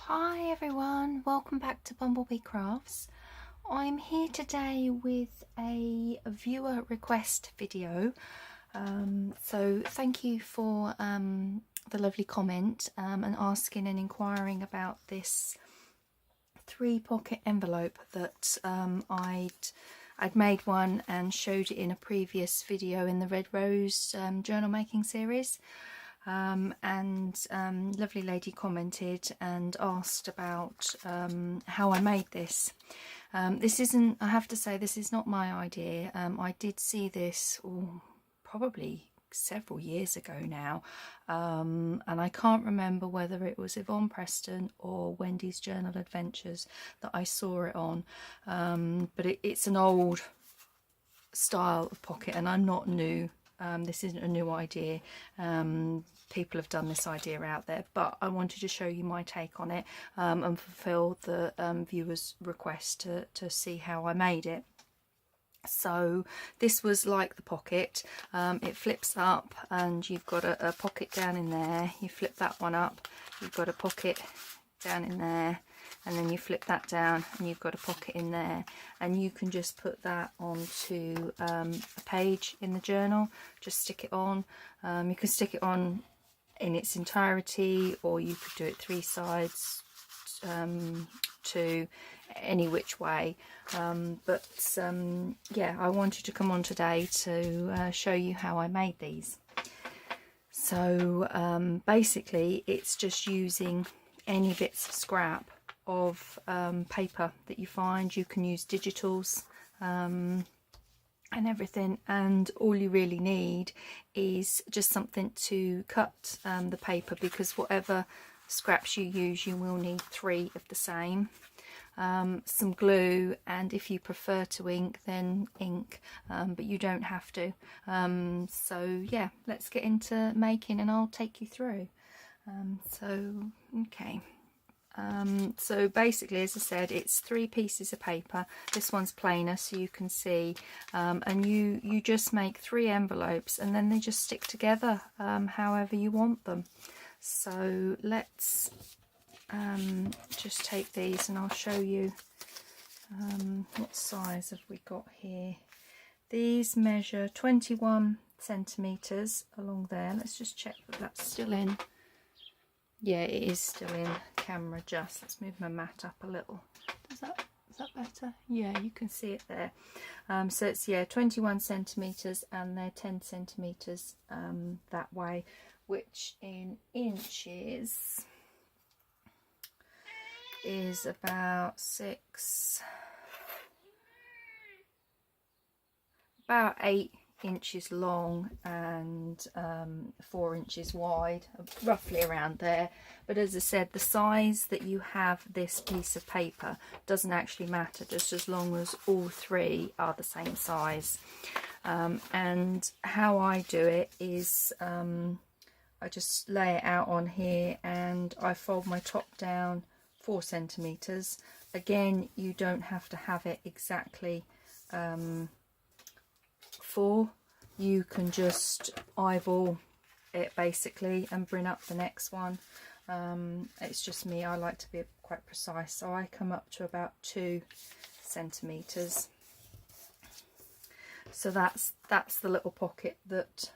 Hi everyone, welcome back to BumbleBeeCrafts. I'm here today with a viewer request video. So thank you for the lovely comment and asking and inquiring about this 3-pocket envelope that I'd made one and showed it in a previous video in the Red Rose journal making series. Lovely lady commented and asked about how I made this. This isn't, I have to say, this is not my idea. I did see this probably several years ago now, and I can't remember whether it was Yvonne Preston or Wendy's Journal Adventures that I saw it on, but it's an old style of pocket and I'm not new. This isn't a new idea. People have done this idea out there, but I wanted to show you my take on it and fulfill the viewer's request to see how I made it. So this was like the pocket. It flips up and you've got a pocket down in there. You flip that one up, you've got a pocket down in there, and then you flip that down and you've got a pocket in there, and you can just put that onto a page in the journal. Just stick it on. You can stick it on in its entirety, or you could do it 3 sides, to any which way, yeah, I wanted to come on today to show you how I made these. So basically it's just using any bits of scrap of paper that you find. You can use digitals and everything, and all you really need is just something to cut the paper, because whatever scraps you use, you will need 3 of the same. Some glue, and if you prefer to ink, then ink, but you don't have to. So yeah, let's get into making and I'll take you through. Okay. So basically, as I said, it's 3 pieces of paper. This one's plainer so you can see, and you just make 3 envelopes and then they just stick together however you want them. So let's just take these and I'll show you what size have we got here. These measure 21 centimeters along there. Let's just check that that's still in. Yeah, it is still in camera. Just let's move my mat up a little. Is that better? Yeah, you can see it there. So it's, yeah, 21 centimeters, and they're 10 centimeters that way, which in inches is about 8 inches long and 4 inches wide, roughly around there. But as I said, the size that you have this piece of paper doesn't actually matter, just as long as all 3 are the same size. And how I do it is I just lay it out on here and I fold my top down 4 centimeters. Again, you don't have to have it exactly 4. You can just eyeball it basically and bring up the next one. It's just me, I like to be quite precise, so I come up to about 2 centimeters. So that's the little pocket that,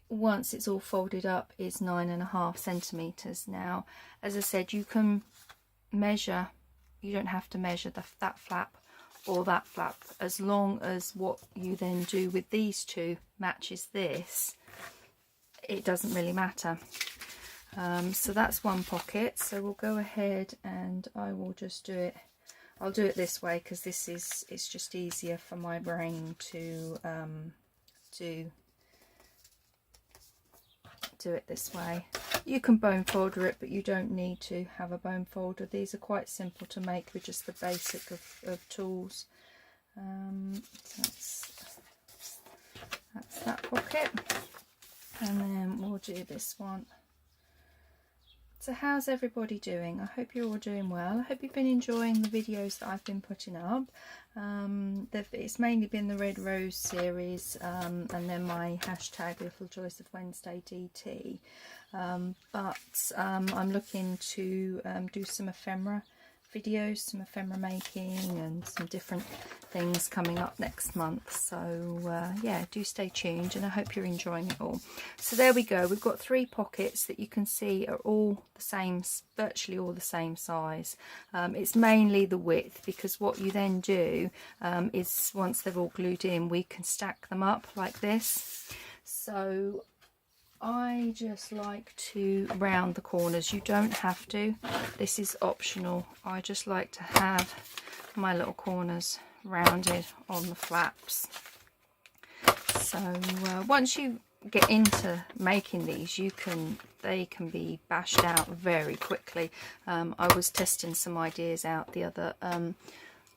once it's all folded up, is 9.5 centimeters. Now, as I said, you can measure, you don't have to measure that flap or that flap, as long as what you then do with these 2 matches this. It doesn't really matter. So that's one pocket. So we'll go ahead and I will just do it. I'll do it this way because it's just easier for my brain to do it this way. You can bone folder it, but you don't need to have a bone folder. These are quite simple to make with just the basic of tools. That's that pocket, and then we'll do this one. So how's everybody doing? I hope you're all doing well. I hope you've been enjoying the videos that I've been putting up. It's mainly been the Red Rose series and then my hashtag Little Joys of Wednesday DT. But I'm looking to do some ephemera videos, some ephemera making and some different things coming up next month. So yeah, do stay tuned and I hope you're enjoying it all. So there we go. We've got 3 pockets that you can see are all the same, virtually all the same size. It's mainly the width, because what you then do is once they're all glued in, we can stack them up like this. So I just like to round the corners. You don't have to, this is optional. I just like to have my little corners rounded on the flaps. So once you get into making these, they can be bashed out very quickly. I was testing some ideas out the other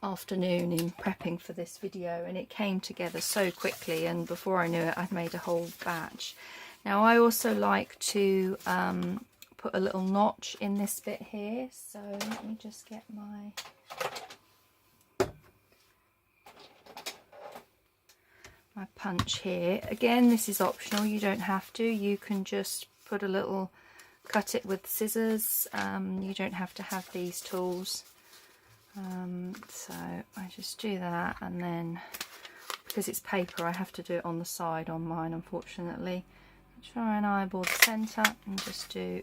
afternoon in prepping for this video, and it came together so quickly, and before I knew it I'd made a whole batch. Now I also like to put a little notch in this bit here, so let me just get my punch here. Again, this is optional, you don't have to. You can just put a little, cut it with scissors. You don't have to have these tools. So I just do that, and then because it's paper I have to do it on the side on mine, unfortunately. Try and eyeball the centre and just do,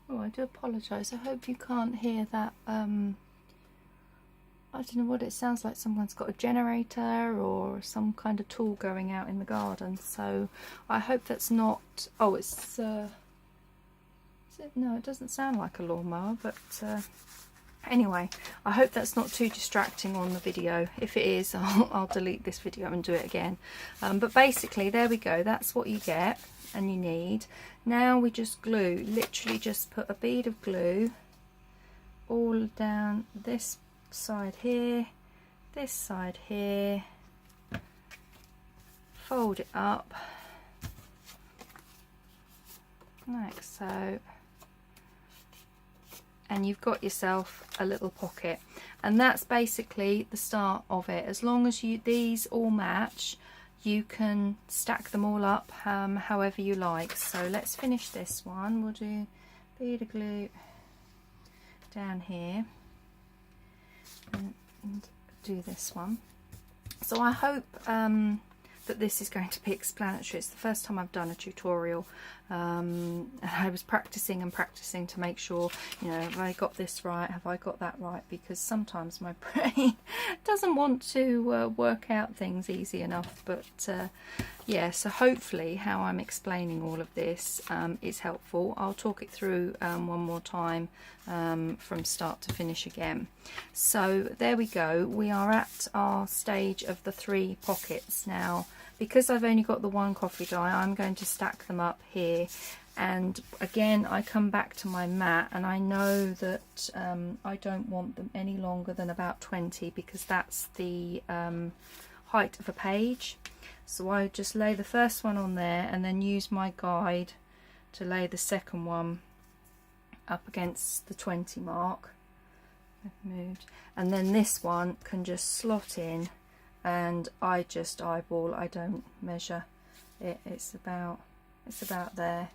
oh, I do apologise, I hope you can't hear that. I don't know what it sounds like. Someone's got a generator or some kind of tool going out in the garden, so I hope that's not, oh, it's is it? No, it doesn't sound like a lawnmower, but anyway, I hope that's not too distracting on the video. If it is, I'll delete this video and do it again. But basically, there we go. That's what you get and you need. Now we just glue, literally just put a bead of glue all down this side here, this side here, fold it up like so. And you've got yourself a little pocket, and that's basically the start of it. As long as these all match, you can stack them all up however you like. So let's finish this one. We'll do a bead of glue down here and do this one. So I hope that this is going to be explanatory. It's the first time I've done a tutorial, and I was practicing and practicing to make sure, you know, have I got this right, have I got that right, because sometimes my brain doesn't want to work out things easy enough. But yeah, so hopefully how I'm explaining all of this is helpful. I'll talk it through one more time from start to finish again. So there we go, we are at our stage of the 3 pockets now. Because I've only got the 1 coffee dye, I'm going to stack them up here, and again I come back to my mat, and I know that I don't want them any longer than about 20, because that's the height of a page. So I just lay the first one on there and then use my guide to lay the second one up against the 20 mark. I've moved, and then this one can just slot in, and I just eyeball, I don't measure it, it's about there.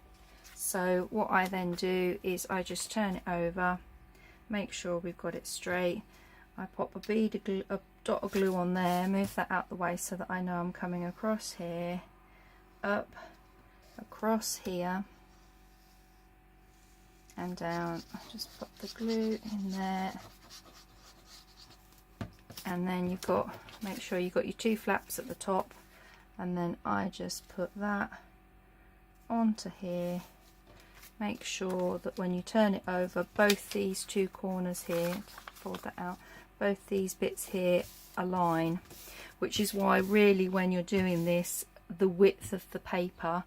So what I then do is I just turn it over, make sure we've got it straight. I pop a bead of glue, a dot of glue on there, move that out the way so that I know I'm coming across here, up, across here and down. I just put the glue in there, and then you've got, make sure you've got your 2 flaps at the top, and then I just put that onto here. Make sure that when you turn it over, both these 2 corners here, fold that out, both these bits here align, which is why really when you're doing this, the width of the paper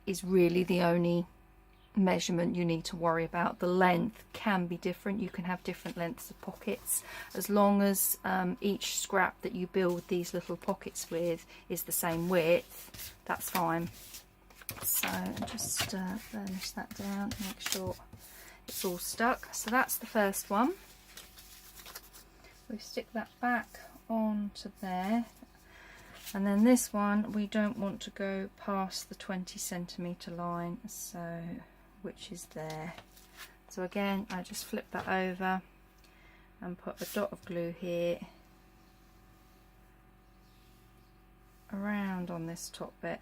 is really the only measurement you need to worry about. The length can be different, you can have different lengths of pockets, as long as each scrap that you build these little pockets with is the same width, that's fine. So just burnish that down, make sure it's all stuck. So that's the first one. We stick that back onto there, and then this one we don't want to go past the 20cm line, so which is there. So again, I just flip that over and put a dot of glue here around on this top bit.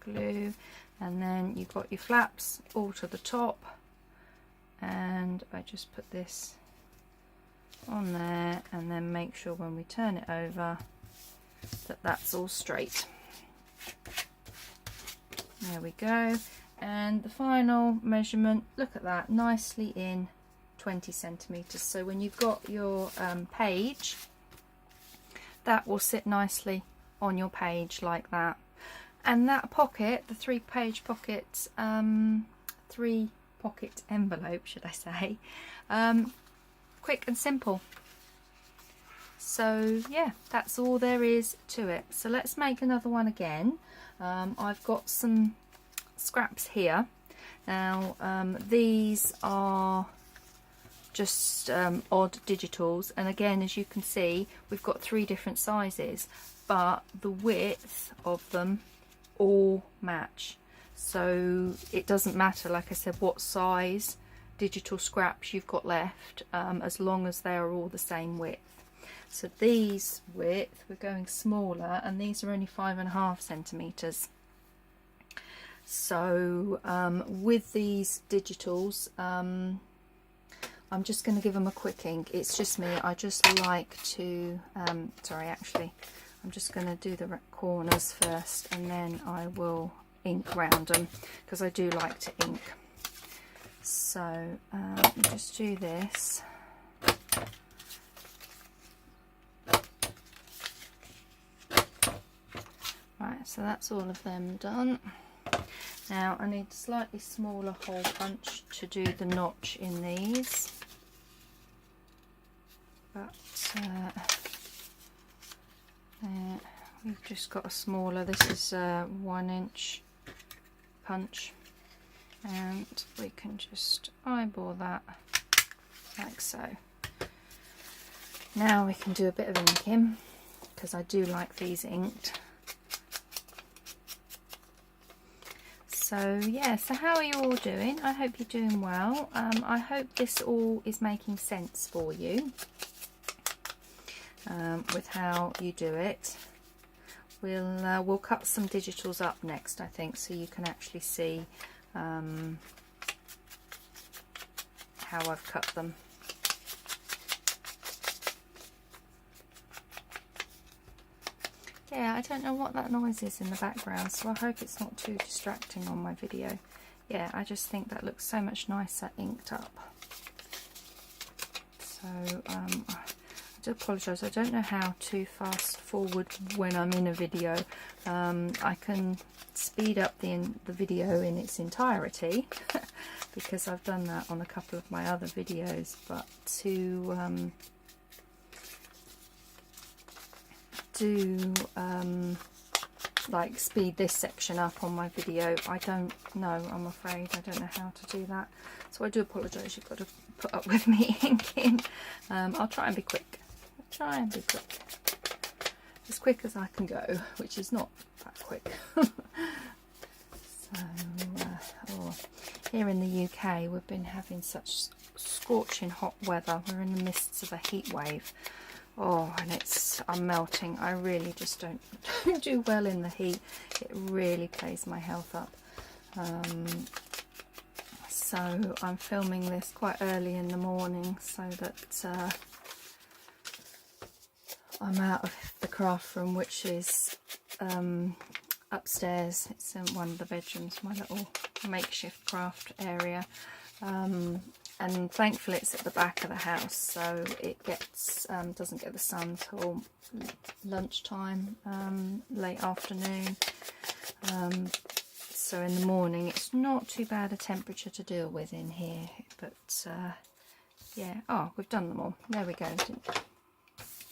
Glue, and then you've got your flaps all to the top, and I just put this on there, and then make sure when we turn it over that that's all straight. There we go. And the final measurement, look at that, nicely in 20cm. So when you've got your page, that will sit nicely on your page like that. And that pocket, the 3-page pocket, 3-pocket envelope, should I say, quick and simple. So yeah, that's all there is to it. So let's make another one again. I've got some scraps here. Now these are just odd digitals, and again, as you can see, we've got 3 different sizes, but the width of them all match. So it doesn't matter, like I said, what size digital scraps you've got left, as long as they are all the same width. So these width, we're going smaller, and these are only 5.5 centimeters. So with these digitals, I'm just going to give them a quick ink. It's just me, I just like to, sorry, actually, I'm just going to do the corners first, and then I will ink round them, because I do like to ink. So let me just do this. Right, so that's all of them done. Now I need a slightly smaller hole punch to do the notch in these, but we've just got a smaller, this is a 1-inch punch, and we can just eyeball that like so. Now we can do a bit of inking, because I do like these inked. So yeah, so how are you all doing? I hope you're doing well. I hope this all is making sense for you with how you do it. We'll cut some digitals up next, I think, so you can actually see how I've cut them. Yeah, I don't know what that noise is in the background, so I hope it's not too distracting on my video. Yeah, I just think that looks so much nicer inked up. So I do apologise, I don't know how to fast forward when I'm in a video. I can speed up the video in its entirety because I've done that on a couple of my other videos, but to like speed this section up on my video, I don't know, I'm afraid. I don't know how to do that, so I do apologise. You've got to put up with me inking. I'll try and be quick. As quick as I can go, which is not that quick. So here in the UK we've been having such scorching hot weather. We're in the midst of a heat wave. Oh, and I'm melting. I really just don't do well in the heat. It really plays my health up. So I'm filming this quite early in the morning so that I'm out of the craft room, which is upstairs. It's in one of the bedrooms, my little makeshift craft area. And thankfully it's at the back of the house, so it gets doesn't get the sun till lunchtime, late afternoon. So in the morning it's not too bad a temperature to deal with in here, but yeah. Oh, we've done them all. There we go.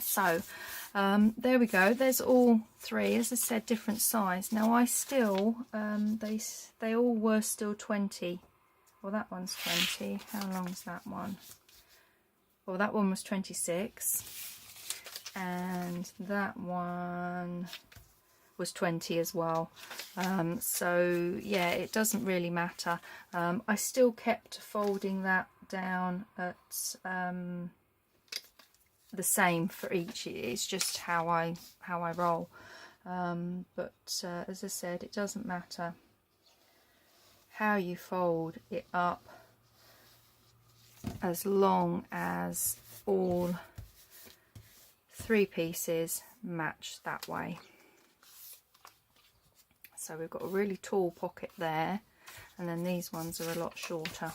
So There we go, there's all three, as I said, different size. Now I still, they all were still 20. Well, that one's 20. How long's that one? Well, that one was 26. And that one was 20 as well. So yeah, it doesn't really matter. I still kept folding that down at the same for each. It's just how I roll. But as I said, it doesn't matter how you fold it up, as long as all three pieces match that way. So we've got a really tall pocket there, and then these ones are a lot shorter.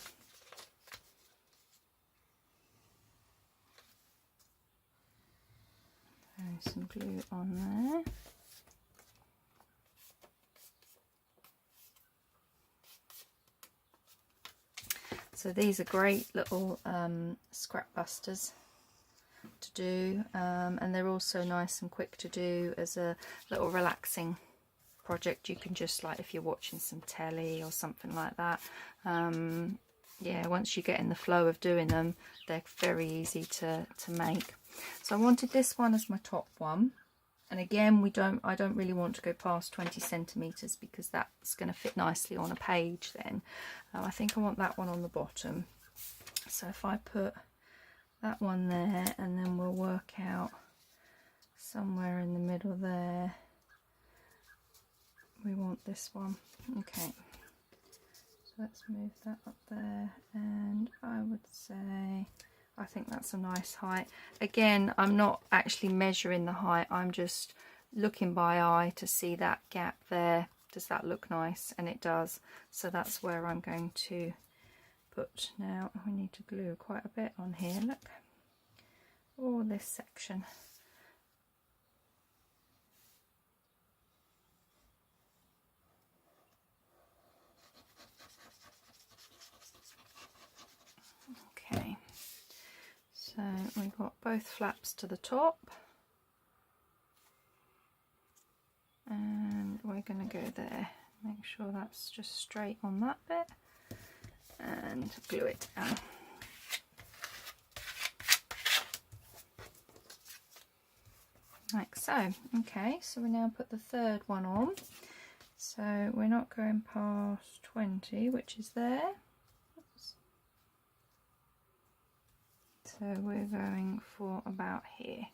There's some glue on there. So these are great little scrap busters to do, and they're also nice and quick to do as a little relaxing project. You can just, like, if you're watching some telly or something like that, yeah, once you get in the flow of doing them, they're very easy to make. So I wanted this one as my top one, and again, I don't really want to go past 20 centimeters because that's going to fit nicely on a page then. I think I want that one on the bottom. So if I put that one there, and then we'll work out somewhere in the middle there, we want this one. Okay, so let's move that up there, and I would say, I think that's a nice height. Again, I'm not actually measuring the height, I'm just looking by eye to see that gap there. Does that look nice? And it does. So that's where I'm going to put. Now we need to glue quite a bit on here, look. All this section. Okay, so we've got both flaps to the top, and we're going to go there. Make sure that's just straight on that bit, and glue it down. Like so. Okay, so we now put the third one on. So we're not going past 20, which is there. Oops. So we're going for about here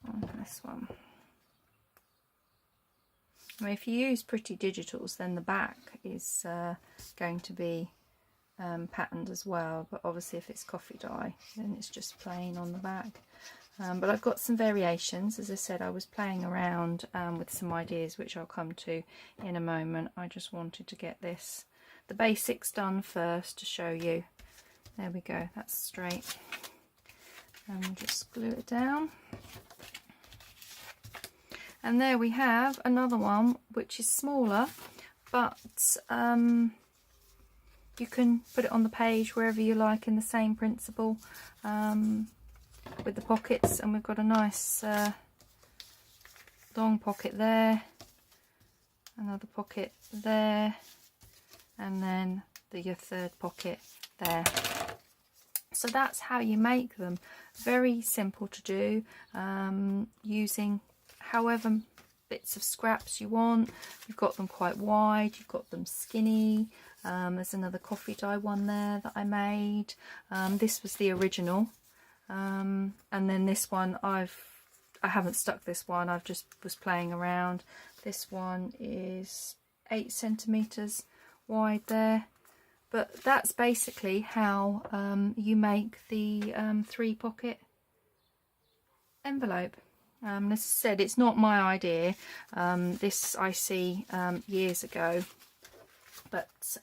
on this one. I mean, if you use Pretty Digitals, then the back is going to be patterned as well, but obviously if it's coffee dye, then it's just plain on the back. But I've got some variations. As I said, I was playing around with some ideas, which I'll come to in a moment. I just wanted to get the basics done first to show you. There we go, that's straight. And we'll just glue it down. And there we have another one, which is smaller, but you can put it on the page wherever you like in the same principle. With the pockets, and we've got a nice long pocket there, another pocket there, and then your third pocket there. So that's how you make them. Very simple to do, using however bits of scraps you want. You've got them quite wide, you've got them skinny. There's another coffee dye one there that I made. This was the original. And then this one I haven't stuck this one, I've just was playing around. This one is 8 centimeters wide there, but that's basically how you make the 3-pocket envelope. As I said, it's not my idea. This I see years ago, but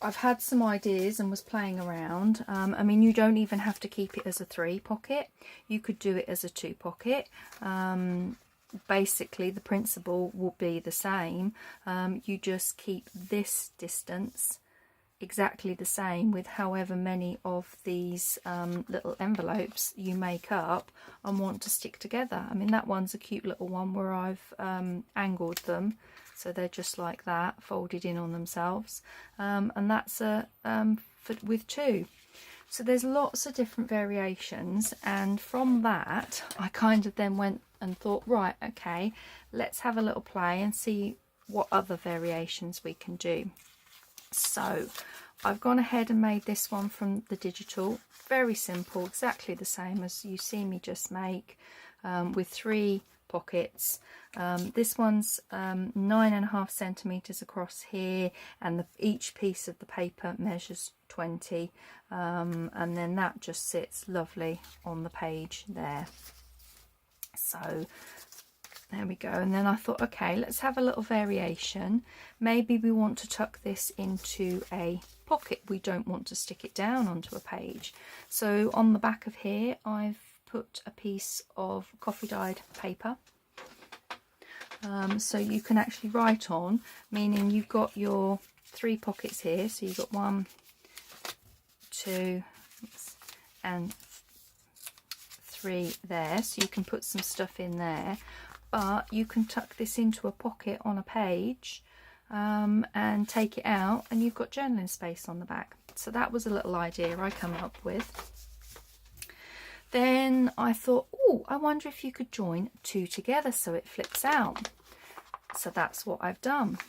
I've had some ideas and was playing around. I mean, you don't even have to keep it as a 3-pocket. You could do it as a 2-pocket. Basically, the principle will be the same. You just keep this distance exactly the same with however many of these little envelopes you make up and want to stick together. I mean, that one's a cute little one where I've angled them so they're just like that, folded in on themselves, and that's with 2. So there's lots of different variations, and from that I kind of then went and thought, right, okay, let's have a little play and see what other variations we can do. So I've gone ahead and made this one from the digital, very simple, exactly the same as you see me just make, with 3 pockets. This one's 9.5 centimeters across here, and each piece of the paper measures 20, and then that just sits lovely on the page there. So there we go. And then I thought, okay, let's have a little variation. Maybe we want to tuck this into a pocket. We don't want to stick it down onto a page. So on the back of here, I've put a piece of coffee dyed paper. So you can actually write on, meaning you've got your 3 pockets here. So you've got 1, 2, and 3 there. So you can put some stuff in there. But you can tuck this into a pocket on a page and take it out, and you've got journaling space on the back. So that was a little idea I come up with. Then I thought, oh, I wonder if you could join 2 together so it flips out. So that's what I've done.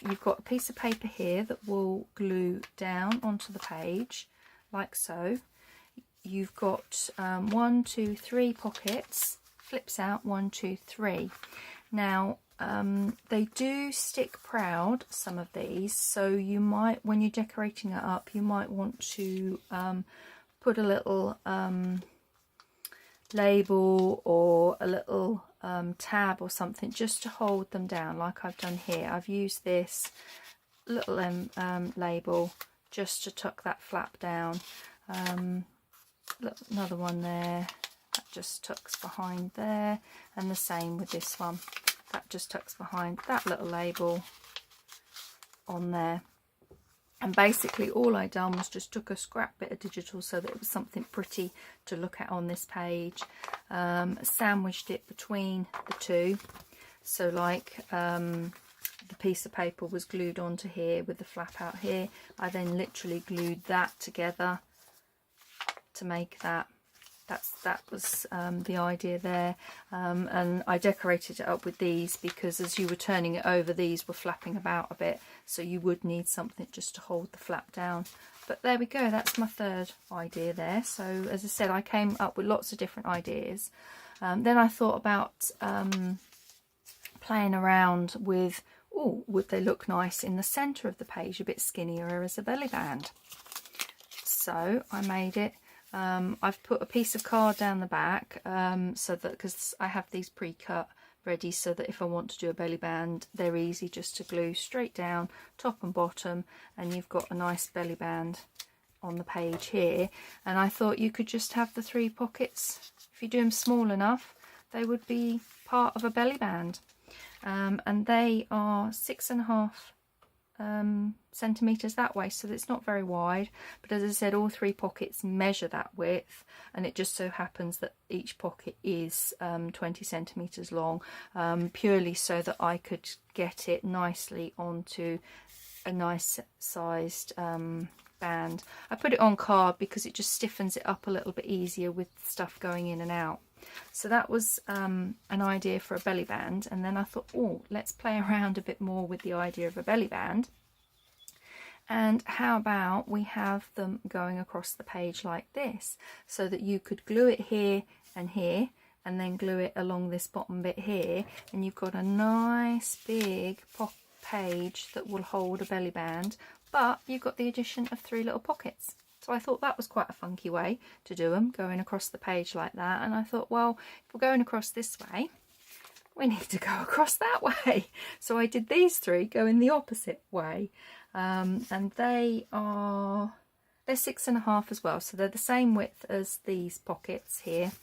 You've got a piece of paper here that will glue down onto the page like so. You've got 1, 2, 3 pockets. Flips out 1, 2, 3. Now they do stick proud, some of these, so you might, when you're decorating it up, you might want to put a little label or a little tab or something just to hold them down, like I've done here. I've used this little label just to tuck that flap down. Another one there. That just tucks behind there, and the same with this one. That just tucks behind that little label on there. And basically all I done was just took a scrap bit of digital so that it was something pretty to look at on this page, sandwiched it between the 2. So like the piece of paper was glued onto here with the flap out here. I then literally glued that together to make that. That was the idea there, and I decorated it up with these because as you were turning it over, these were flapping about a bit, so you would need something just to hold the flap down. But there we go, that's my 3rd idea there. So as I said, I came up with lots of different ideas. Then I thought about playing around with, oh, would they look nice in the centre of the page, a bit skinnier as a belly band. So I made it. I've put a piece of card down the back so that, because I have these pre-cut ready, so that if I want to do a belly band, they're easy just to glue straight down top and bottom, and you've got a nice belly band on the page here. And I thought you could just have the 3 pockets. If you do them small enough, they would be part of a belly band, and they are 6.5 centimeters that way, so it's not very wide, but as I said, all 3 pockets measure that width, and it just so happens that each pocket is 20 centimeters long, purely so that I could get it nicely onto a nice sized band. I put it on card because it just stiffens it up a little bit easier with stuff going in and out. So that was an idea for a belly band, and then I thought, oh, let's play around a bit more with the idea of a belly band. And how about we have them going across the page like this, so that you could glue it here and here, and then glue it along this bottom bit here, and you've got a nice big page that will hold a belly band, but you've got the addition of 3 little pockets. So I thought that was quite a funky way to do them, going across the page like that. And I thought, well, if we're going across this way, we need to go across that way. So I did these 3 going the opposite way. And they're 6.5 as well. So they're the same width as these pockets here,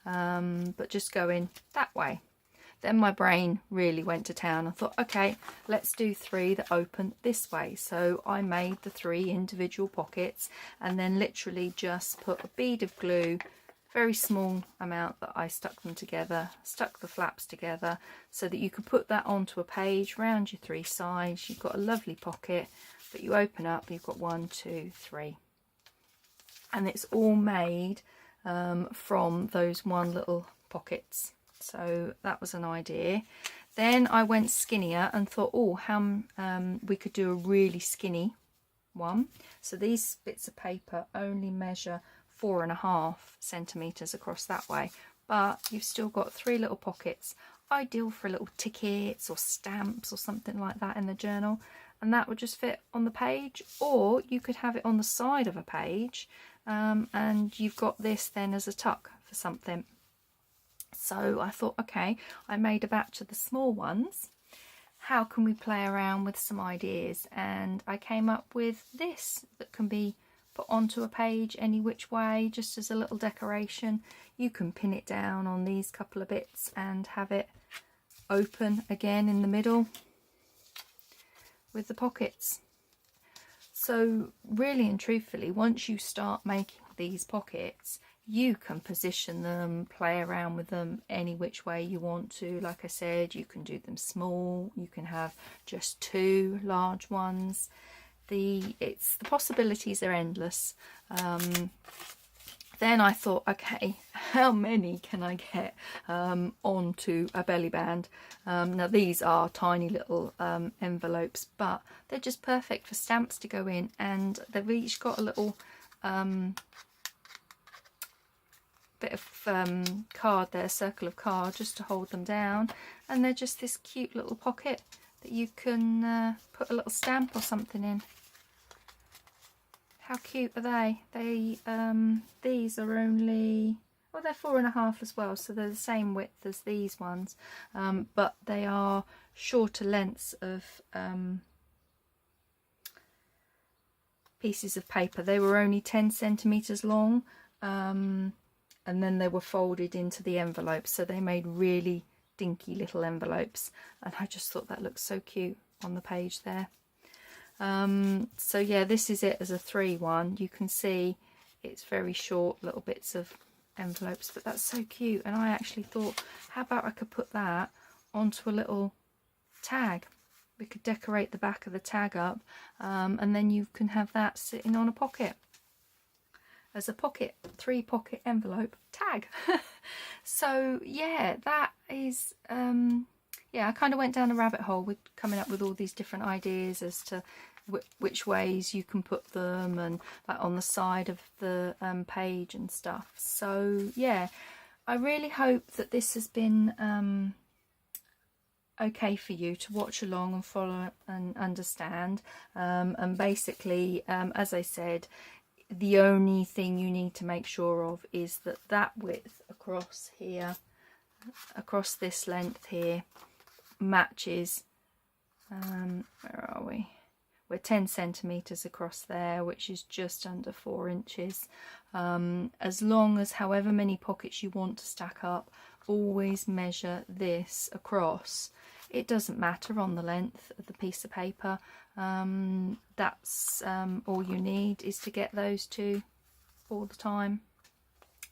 but just going that way. Then my brain really went to town. I thought, okay, let's do 3 that open this way. So I made the 3 individual pockets and then literally just put a bead of glue, very small amount, that I stuck them together, stuck the flaps together so that you could put that onto a page round your 3 sides. You've got a lovely pocket that you open up. You've got 1, 2, 3, and it's all made from those one little pockets. So that was an idea. Then I went skinnier and thought, oh, how we could do a really skinny one. So these bits of paper only measure 4.5 centimeters across that way, but you've still got 3 little pockets, ideal for little tickets or stamps or something like that in the journal, and that would just fit on the page, or you could have it on the side of a page, and you've got this then as a tuck for something. So I thought, okay, I made a batch of the small ones. How can we play around with some ideas? And I came up with this that can be put onto a page any which way, just as a little decoration. You can pin it down on these couple of bits and have it open again in the middle with the pockets. So really and truthfully, once you start making these pockets, you can position them, play around with them any which way you want to. Like I said, you can do them small, you can have just 2 large ones. The possibilities are endless. Then I thought, okay, how many can I get onto a belly band? Now these are tiny little envelopes, but they're just perfect for stamps to go in, and they've each got a little bit of card there, circle of card, just to hold them down, and they're just this cute little pocket that you can put a little stamp or something in. How cute are they? These are only, well, they're 4.5 as well, so they're the same width as these ones, but they are shorter lengths of pieces of paper. They were only 10 centimeters long, and then they were folded into the envelopes, so they made really dinky little envelopes, and I just thought that looked so cute on the page there. So yeah, this is it as a 3 one. You can see it's very short little bits of envelopes, but that's so cute. And I actually thought, how about I could put that onto a little tag? We could decorate the back of the tag up, and then you can have that sitting on a pocket as a pocket, 3 pocket envelope tag. So yeah, that is yeah, I kind of went down a rabbit hole with coming up with all these different ideas as to which ways you can put them, and like on the side of the page and stuff. So yeah, I really hope that this has been okay for you to watch along and follow and understand. And basically, as I said, the only thing you need to make sure of is that that width across here, across this length here, matches, where are we? We're 10 centimeters across there, which is just under 4 inches. As long as however many pockets you want to stack up, always measure this across. It doesn't matter on the length of the piece of paper. That's all you need is to get those 2 all the time.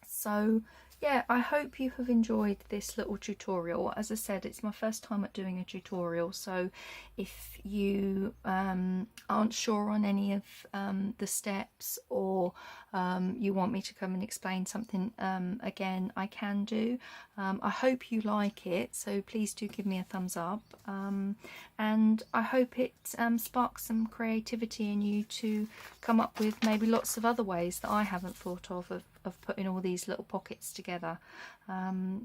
So yeah, I hope you have enjoyed this little tutorial. As I said, it's my first time at doing a tutorial, so if you aren't sure on any of the steps, or you want me to come and explain something again, I can do. I hope you like it, so please do give me a thumbs up, and I hope it sparks some creativity in you to come up with maybe lots of other ways that I haven't thought of putting all these little pockets together.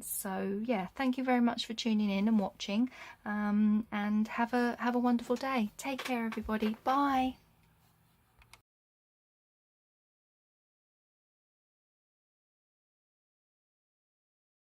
So yeah, thank you very much for tuning in and watching, and have a wonderful day. Take care, everybody. Bye.